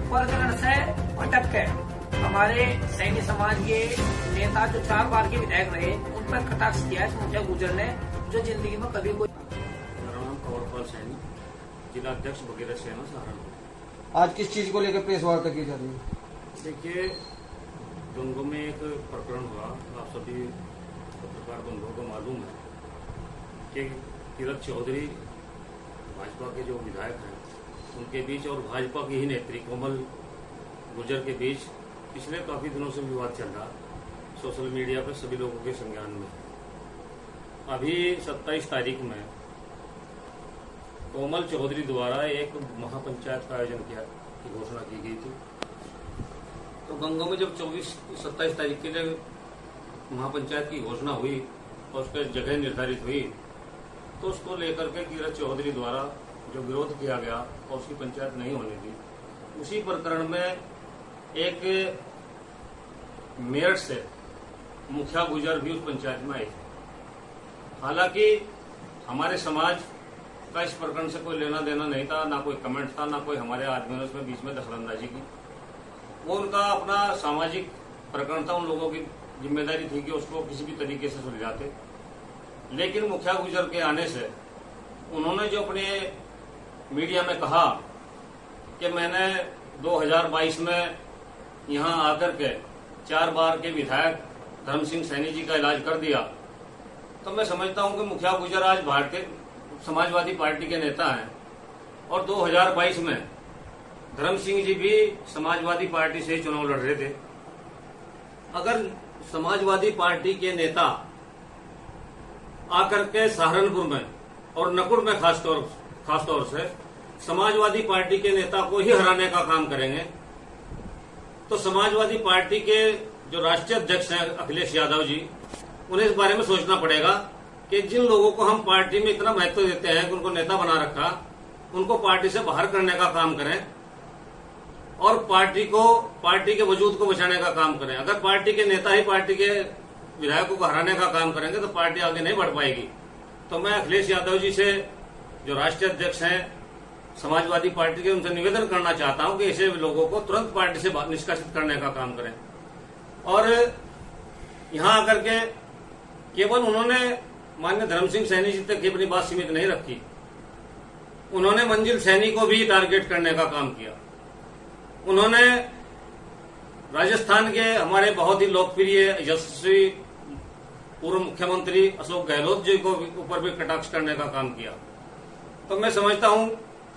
प्रकरण से भटक के हमारे सैनी समाज के नेता जो 4 बार के विधायक रहे उन पर कटाक्ष किया है मुखिया गुर्जर ने, जो जिंदगी में कभी कोई। मेरा नाम कंवरपाल सैनी, जिला अध्यक्ष भगीरथ सेना सहारनपुर। आज किस चीज को लेकर प्रेस वार्ता की जा रही है? देखिए, गंगो में एक प्रकरण हुआ, आप सभी पत्रकार बंधुओं को मालूम है कि तीरथ चौधरी भाजपा के जो विधायक हैं उनके बीच और भाजपा की ही नेत्री कोमल गुर्जर के बीच पिछले काफी दिनों से विवाद चल रहा, सोशल मीडिया पर सभी लोगों के संज्ञान में। अभी 27 तारीख में कोमल चौधरी द्वारा एक महापंचायत का आयोजन किया की घोषणा की गई थी। तो गंगो में जब 27 तारीख के लिए महापंचायत की घोषणा हुई और उसके जगह निर्धारित हुई, तो उसको लेकर के तीरथ चौधरी द्वारा जो विरोध किया गया और उसकी पंचायत नहीं होने दी, उसी प्रकरण में एक मेरठ से मुखिया गुर्जर भी उस पंचायत में आए थे। हालांकि हमारे समाज का इस प्रकरण से कोई लेना देना नहीं था, ना कोई कमेंट था, ना कोई हमारे आदमियों ने उसमें बीच में दखलंदाजी की। वो उनका अपना सामाजिक प्रकरण था, उन लोगों की जिम्मेदारी थी कि उसको किसी भी तरीके से सुलझाते। लेकिन मुखिया गुर्जर के आने से उन्होंने जो अपने मीडिया में कहा कि मैंने 2022 में यहां आकर के 4 बार के विधायक धर्म सिंह सैनी जी का इलाज कर दिया, तो मैं समझता हूं कि मुखिया गुर्जर आज भारतीय समाजवादी पार्टी के नेता हैं और 2022 में धर्म सिंह जी भी समाजवादी पार्टी से ही चुनाव लड़ रहे थे। अगर समाजवादी पार्टी के नेता आकर के सहारनपुर में और नकुड़ में खासतौर से समाजवादी पार्टी के नेता को ही हराने का काम करेंगे, तो समाजवादी पार्टी के जो राष्ट्रीय अध्यक्ष हैं अखिलेश यादव जी, उन्हें इस बारे में सोचना पड़ेगा कि जिन लोगों को हम पार्टी में इतना महत्व देते हैं कि उनको नेता बना रखा, उनको पार्टी से बाहर करने का काम करें और पार्टी के वजूद को बचाने का काम करें। अगर पार्टी के नेता ही पार्टी के विधायकों को हराने का काम करेंगे तो पार्टी आगे नहीं बढ़ पाएगी। तो मैं अखिलेश यादव जी से, जो राष्ट्रीय अध्यक्ष हैं समाजवादी पार्टी के, उनसे निवेदन करना चाहता हूं कि ऐसे लोगों को तुरंत पार्टी से निष्कासित करने का काम करें। और यहां आकर के केवल उन्होंने माननीय धर्म सिंह सैनी जी तक अपनी बात सीमित नहीं रखी, उन्होंने मंजिल सैनी को भी टारगेट करने का काम किया। उन्होंने राजस्थान के हमारे बहुत ही लोकप्रिय यशस्वी पूर्व मुख्यमंत्री अशोक गहलोत जी को ऊपर भी कटाक्ष करने का काम किया। तो मैं समझता हूं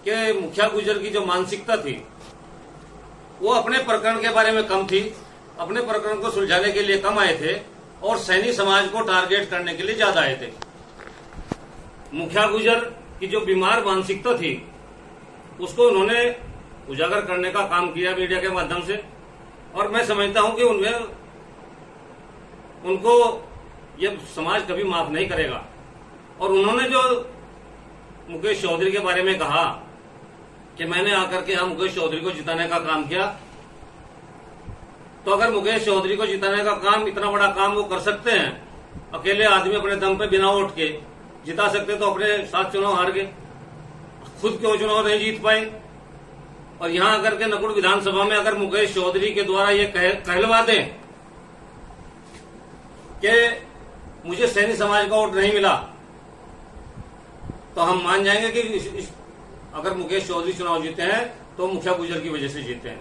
कि मुखिया गुर्जर की जो मानसिकता थी वो अपने प्रकरण के बारे में कम थी, अपने प्रकरण को सुलझाने के लिए कम आए थे और सैनी समाज को टारगेट करने के लिए ज्यादा आए थे। मुखिया गुर्जर की जो बीमार मानसिकता थी उसको उन्होंने उजागर करने का काम किया मीडिया के माध्यम से, और मैं समझता हूं कि उनको ये समाज कभी माफ नहीं करेगा। और उन्होंने जो मुकेश चौधरी के बारे में कहा कि मैंने आकर के मुकेश चौधरी को जिताने का काम किया, तो अगर मुकेश चौधरी को जिताने का काम, इतना बड़ा काम वो कर सकते हैं, अकेले आदमी अपने दम पे बिना वोट के जिता सकते, तो अपने साथ चुनाव हार गए, खुद क्यों चुनाव नहीं जीत पाए। और यहां आकर के नकुड़ विधानसभा में अगर मुकेश चौधरी के द्वारा ये कहलवा दें कि मुझे सैनी समाज का वोट नहीं मिला, तो हम मान जाएंगे कि अगर मुकेश चौधरी चुनाव जीते हैं तो मुखिया गुर्जर की वजह से जीते हैं।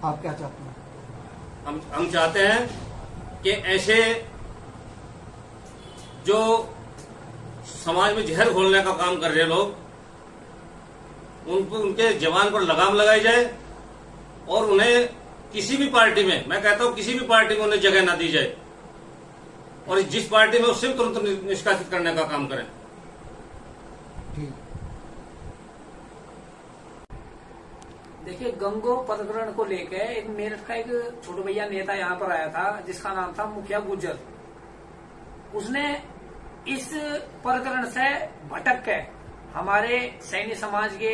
आप क्या चाहते हैं? हम चाहते हैं कि ऐसे जो समाज में जहर घोलने का काम कर रहे लोग, उनके जवान पर लगाम लगाई जाए और उन्हें किसी भी पार्टी में, मैं कहता हूं किसी भी पार्टी में उन्हें जगह ना दी जाए, और जिस पार्टी में उससे तुरंत निष्कासित करने का काम करें। देखिए, गंगो प्रकरण को लेकर एक मेरठ का एक छोटे भैया नेता यहाँ पर आया था जिसका नाम था मुखिया गुर्जर। उसने इस प्रकरण से भटक के हमारे सैनी समाज के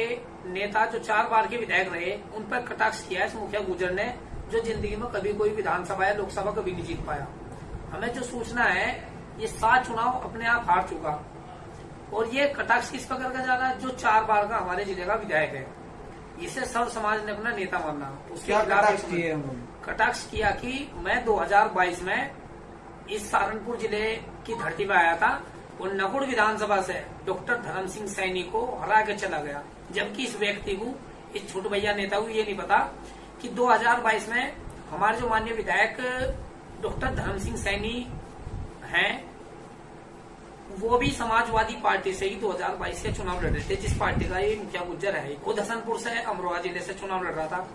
नेता जो 4 बार के विधायक रहे उन पर कटाक्ष किया है मुखिया गुर्जर ने, जो जिंदगी में कभी कोई विधानसभा या लोकसभा कभी नहीं जीत पाया। हमें जो सूचना है, ये 7 चुनाव अपने आप हार चुका, और ये कटाक्ष किस प्रकार का जा रहा है, जो 4 बार का हमारे जिले का विधायक है। इसे सर्व समाज ने अपना नेता माना। उसके क्या खिलाफ कटाक्ष किए उन्होंने? कटाक्ष किया कि मैं 2022 में इस सहारनपुर जिले की धरती में आया था और नकुड़ विधानसभा से डॉक्टर धर्म सिंह सैनी को हरा के चला गया, जबकि इस व्यक्ति को, इस छोटे भैया नेता को ये नहीं पता कि 2022 में हमारे जो माननीय विधायक डॉक्टर धर्म सिंह सैनी हैं, वो भी समाजवादी पार्टी से ही 2022 के चुनाव लड़ रहे थे, जिस पार्टी का ये मुखिया गुज्जर है। खुद हसनपुर से अमरोहा जिले से चुनाव लड़ रहा था।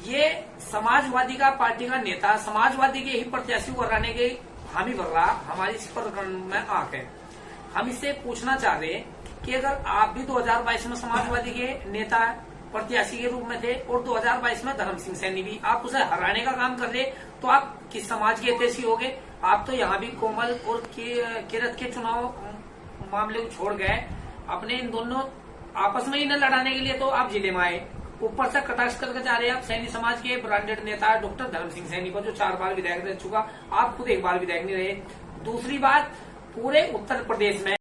ये समाजवादी का पार्टी का नेता समाजवादी के ही प्रत्याशी को हराने के हामी भर रहा हमारी इस प्रकरण में आंख है। हम इससे पूछना चाह रहे कि अगर आप भी 2022 में समाजवादी के नेता प्रत्याशी के रूप में थे और 2022 में धर्म सिंह सैनी भी, आप उसे हराने का काम कर रहे, तो आप किस समाज के हितैषी हो गए? आप तो यहाँ भी कोमल और किरत के चुनाव मामले को छोड़ गए, अपने इन दोनों आपस में ही न लड़ाने के लिए तो आप जिले में आए, ऊपर से कटाक्ष करके जा रहे हैं आप सैनी समाज के ब्रांडेड नेता डॉक्टर धर्म सिंह सैनी को, जो 4 बार विधायक रह चुका। आप खुद 1 बार विधायक नहीं रहे। दूसरी बात, पूरे उत्तर प्रदेश में